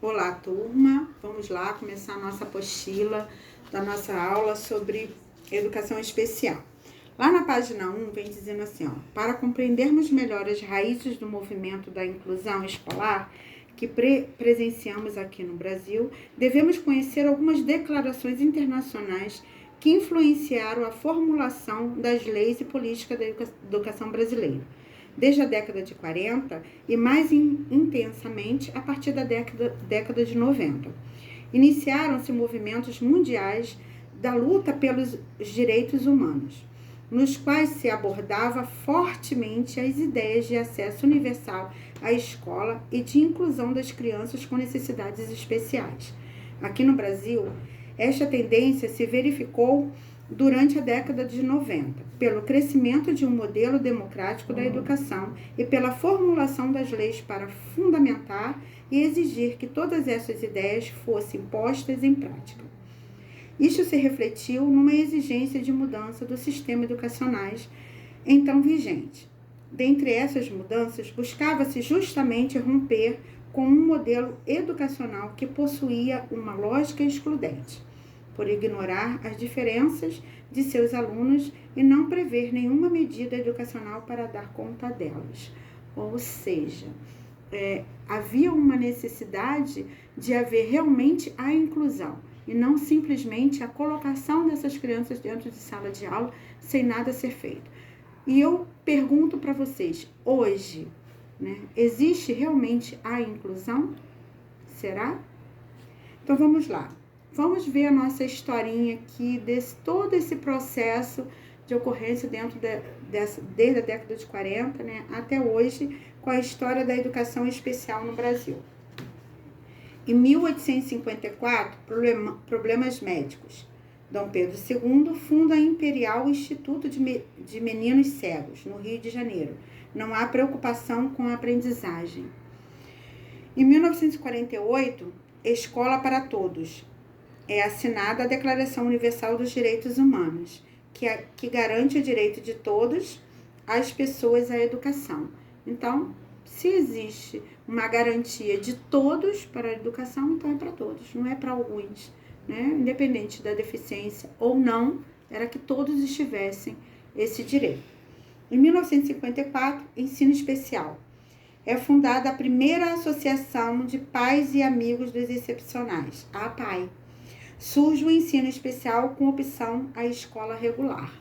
Olá, turma. Vamos lá começar a nossa apostila da nossa aula sobre educação especial. Lá na página 1 vem dizendo assim, para compreendermos melhor as raízes do movimento da inclusão escolar que presenciamos aqui no Brasil, devemos conhecer algumas declarações internacionais que influenciaram a formulação das leis e políticas da educação brasileira, desde a década de 40 e mais intensamente a partir da década de 90. Iniciaram-se movimentos mundiais da luta pelos direitos humanos, nos quais se abordava fortemente as ideias de acesso universal à escola e de inclusão das crianças com necessidades especiais. Aqui no Brasil, esta tendência se verificou durante a década de 90, pelo crescimento de um modelo democrático da educação e pela formulação das leis para fundamentar e exigir que todas essas ideias fossem postas em prática. Isto se refletiu numa exigência de mudança dos sistemas educacionais então vigente. Dentre essas mudanças, buscava-se justamente romper com um modelo educacional que possuía uma lógica excludente, por ignorar as diferenças de seus alunos e não prever nenhuma medida educacional para dar conta delas. Ou seja, havia uma necessidade de haver realmente a inclusão e não simplesmente a colocação dessas crianças dentro de sala de aula sem nada ser feito. E eu pergunto para vocês, hoje, existe realmente a inclusão? Será? Então vamos lá. Vamos ver a nossa historinha aqui, todo esse processo de ocorrência desde a década de 40, até hoje, com a história da educação especial no Brasil. Em 1854, problemas médicos. Dom Pedro II funda o Imperial Instituto de Meninos Cegos, no Rio de Janeiro. Não há preocupação com a aprendizagem. Em 1948, Escola para Todos. É assinada a Declaração Universal dos Direitos Humanos, que garante o direito de todas as pessoas à educação. Então, se existe uma garantia de todos para a educação, então é para todos, não é para alguns, Independente da deficiência ou não, era que todos tivessem esse direito. Em 1954, Ensino Especial. É fundada a primeira Associação de Pais e Amigos dos Excepcionais, a APAE. Surge o ensino especial com opção à escola regular.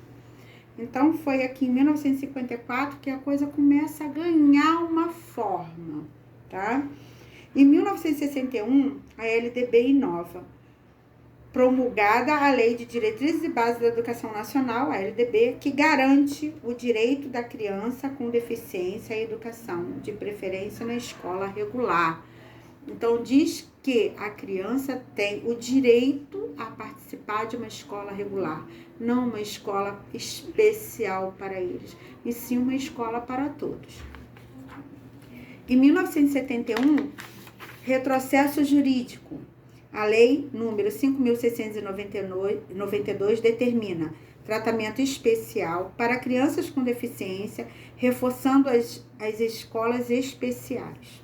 Então, foi aqui em 1954 que a coisa começa a ganhar uma forma, tá? Em 1961, a LDB inova, promulgada a Lei de Diretrizes e Bases da Educação Nacional, a LDB, que garante o direito da criança com deficiência à educação, de preferência na escola regular. Então, diz que a criança tem o direito a participar de uma escola regular, não uma escola especial para eles, e sim uma escola para todos. Em 1971, retrocesso jurídico. A Lei número 5.692 determina tratamento especial para crianças com deficiência, reforçando as escolas especiais.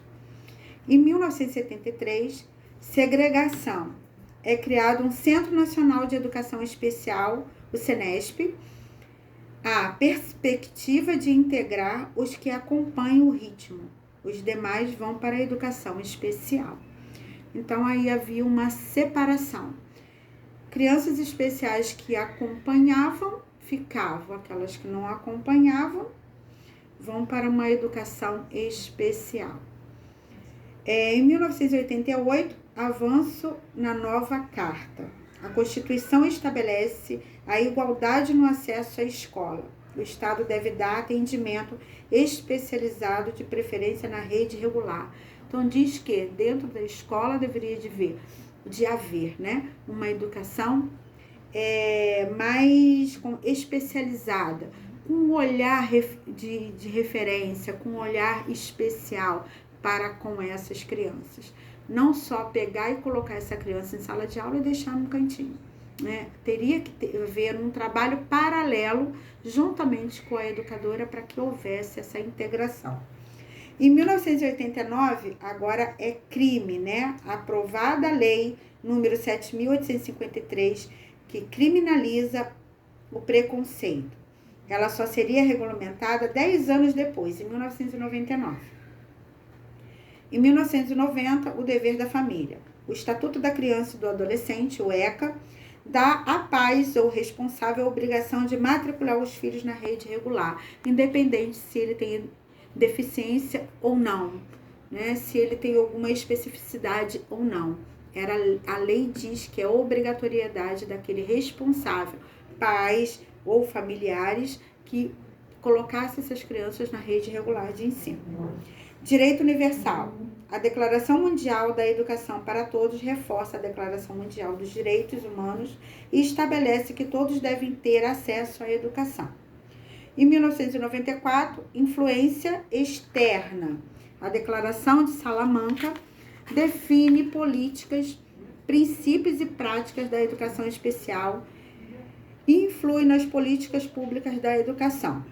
Em 1973, segregação. É criado um Centro Nacional de Educação Especial, o CENESP, a perspectiva de integrar os que acompanham o ritmo. Os demais vão para a educação especial. Então, aí havia uma separação. Crianças especiais que acompanhavam, ficavam. Aquelas que não acompanhavam, vão para uma educação especial. Em 1988, avanço na nova Carta. A Constituição estabelece a igualdade no acesso à escola. O Estado deve dar atendimento especializado, de preferência na rede regular. Então, diz que dentro da escola deveria de haver uma educação mais especializada, com um olhar de referência, com um olhar especial para com essas crianças. Não só pegar e colocar essa criança em sala de aula e deixar num cantinho. Teria que haver um trabalho paralelo juntamente com a educadora para que houvesse essa integração. Em 1989, agora é crime, né? Aprovada a lei número 7.853, que criminaliza o preconceito. Ela só seria regulamentada 10 anos depois, em 1999. Em 1990, o dever da família. O Estatuto da Criança e do Adolescente, o ECA, dá a pais ou responsável a obrigação de matricular os filhos na rede regular, independente se ele tem deficiência ou não, né? Se ele tem alguma especificidade ou não. A lei diz que é obrigatoriedade daquele responsável, pais ou familiares, que colocasse essas crianças na rede regular de ensino. Direito universal. A Declaração Mundial da Educação para Todos reforça a Declaração Mundial dos Direitos Humanos e estabelece que todos devem ter acesso à educação. Em 1994, influência externa. A Declaração de Salamanca define políticas, princípios e práticas da educação especial e influi nas políticas públicas da educação.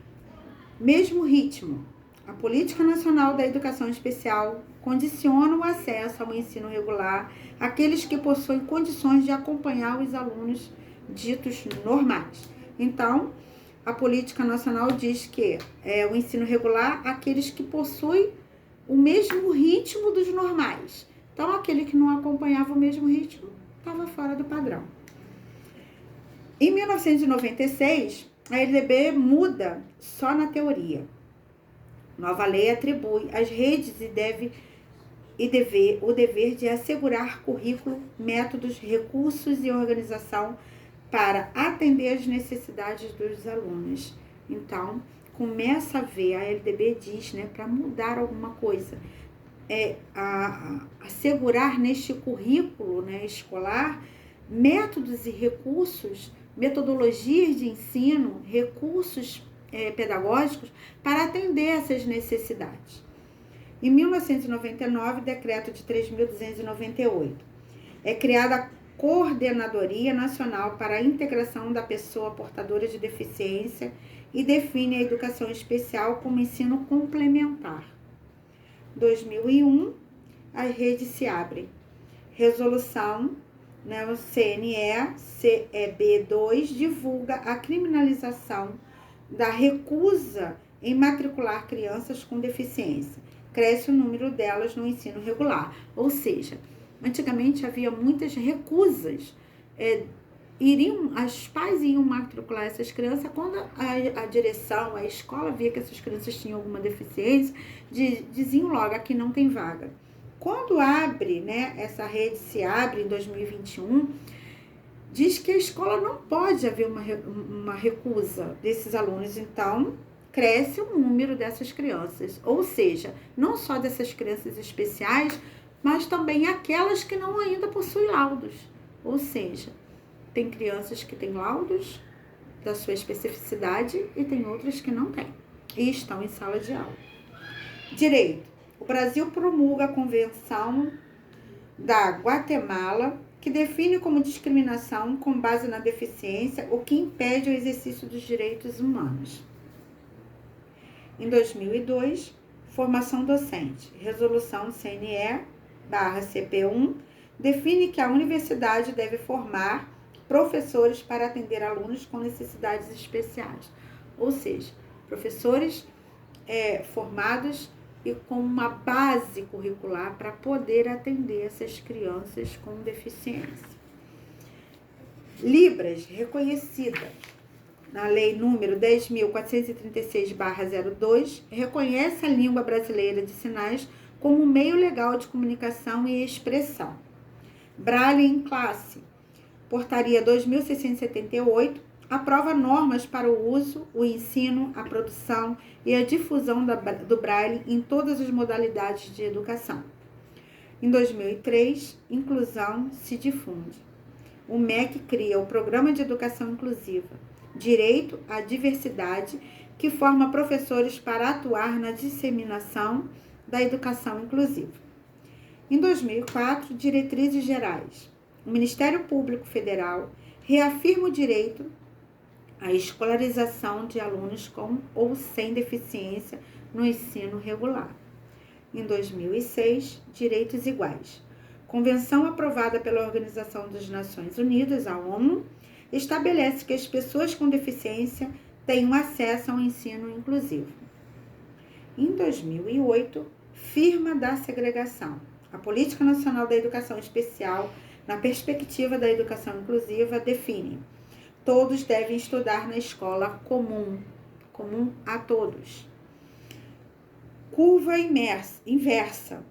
Mesmo ritmo. A Política Nacional da Educação Especial condiciona o acesso ao ensino regular àqueles que possuem condições de acompanhar os alunos ditos normais. Então, a Política Nacional diz que o ensino regular aqueles que possuem o mesmo ritmo dos normais. Então, aquele que não acompanhava o mesmo ritmo estava fora do padrão. Em 1996, a LDB muda só na teoria. Nova lei atribui às redes o dever de assegurar currículo, métodos, recursos e organização para atender às necessidades dos alunos. Então, começa a ver, a LDB diz, né, para mudar alguma coisa, assegurar neste currículo, né, escolar, métodos e recursos, metodologias de ensino, recursos pedagógicos para atender essas necessidades. Em 1999, decreto de 3.298, é criada a Coordenadoria Nacional para a Integração da Pessoa Portadora de Deficiência e define a educação especial como ensino complementar. 2001, as redes se abrem. Resolução, né, o CNE-CEB2 divulga a criminalização da recusa em matricular crianças com deficiência. Cresce o número delas no ensino regular. Ou seja, antigamente havia muitas recusas. Os pais iam matricular essas crianças quando a direção, a escola via que essas crianças tinham alguma deficiência, diziam logo, aqui não tem vaga. Quando abre, né, essa rede se abre em 2021, diz que a escola não pode haver uma recusa desses alunos, então cresce o número dessas crianças, ou seja, não só dessas crianças especiais, mas também aquelas que não ainda possuem laudos, ou seja, tem crianças que têm laudos da sua especificidade e tem outras que não têm, e estão em sala de aula. Direito. O Brasil promulga a Convenção da Guatemala, que define como discriminação com base na deficiência o que impede o exercício dos direitos humanos. Em 2002, formação docente. Resolução CNE/CP1 define que a universidade deve formar professores para atender alunos com necessidades especiais. Ou seja, professores formados e com uma base curricular para poder atender essas crianças com deficiência. Libras, reconhecida na Lei número 10.436/02, reconhece a língua brasileira de sinais como meio legal de comunicação e expressão. Braille em classe, Portaria 2.678, aprova normas para o uso, o ensino, a produção e a difusão do Braille em todas as modalidades de educação. Em 2003, inclusão se difunde. O MEC cria o Programa de Educação Inclusiva, Direito à Diversidade, que forma professores para atuar na disseminação da educação inclusiva. Em 2004, diretrizes gerais. O Ministério Público Federal reafirma o direito à escolarização de alunos com ou sem deficiência no ensino regular. Em 2006, direitos iguais. Convenção aprovada pela Organização das Nações Unidas, a ONU, estabelece que as pessoas com deficiência tenham acesso ao ensino inclusivo. Em 2008, firma da segregação. A Política Nacional da Educação Especial, na perspectiva da educação inclusiva, define: todos devem estudar na escola comum a todos. Curva inversa.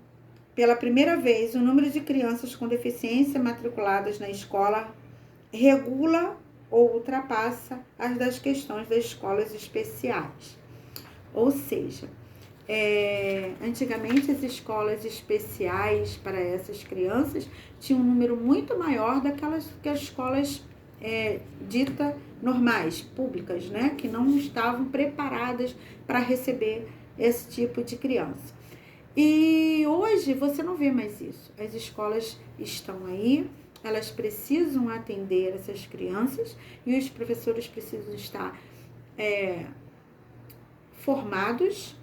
Pela primeira vez, o número de crianças com deficiência matriculadas na escola regula ou ultrapassa as das questões das escolas especiais. Ou seja, antigamente as escolas especiais para essas crianças tinham um número muito maior daquelas que as escolas ditas normais, públicas, né? Que não estavam preparadas para receber esse tipo de criança. E hoje você não vê mais isso. As escolas estão aí, elas precisam atender essas crianças e os professores precisam estar formados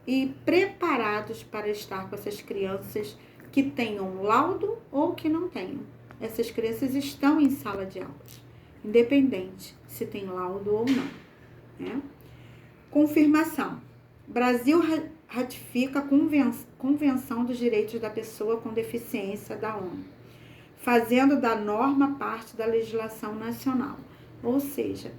e preparados para estar com essas crianças que tenham laudo ou que não tenham. Essas crianças estão em sala de aulas, independente se tem laudo ou não, né? Confirmação. Brasil ratifica a Convenção dos Direitos da Pessoa com Deficiência da ONU, fazendo da norma parte da legislação nacional. Ou seja,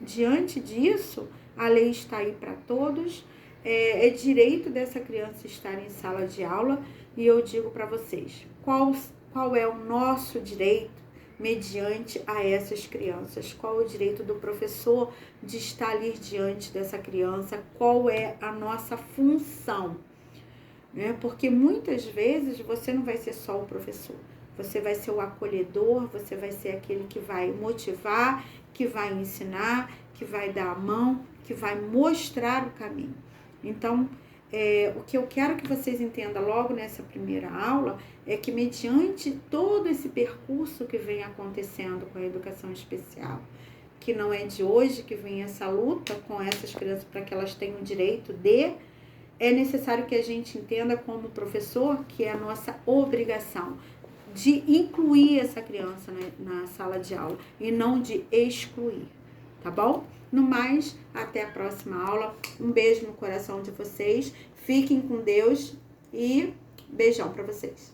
diante disso, a lei está aí para todos, é direito dessa criança estar em sala de aula, e eu digo para vocês, qual é o nosso direito mediante a essas crianças? Qual é o direito do professor de estar ali diante dessa criança? Qual é a nossa função? Né? Porque muitas vezes você não vai ser só o professor, você vai ser o acolhedor, você vai ser aquele que vai motivar, que vai ensinar, que vai dar a mão, que vai mostrar o caminho. Então, o que eu quero que vocês entendam logo nessa primeira aula é que, mediante todo esse percurso que vem acontecendo com a educação especial, que não é de hoje que vem essa luta com essas crianças para que elas tenham o direito é necessário que a gente entenda como professor que é a nossa obrigação de incluir essa criança na sala de aula e não de excluir, tá bom? No mais, até a próxima aula. Um beijo no coração de vocês. Fiquem com Deus e beijão para vocês.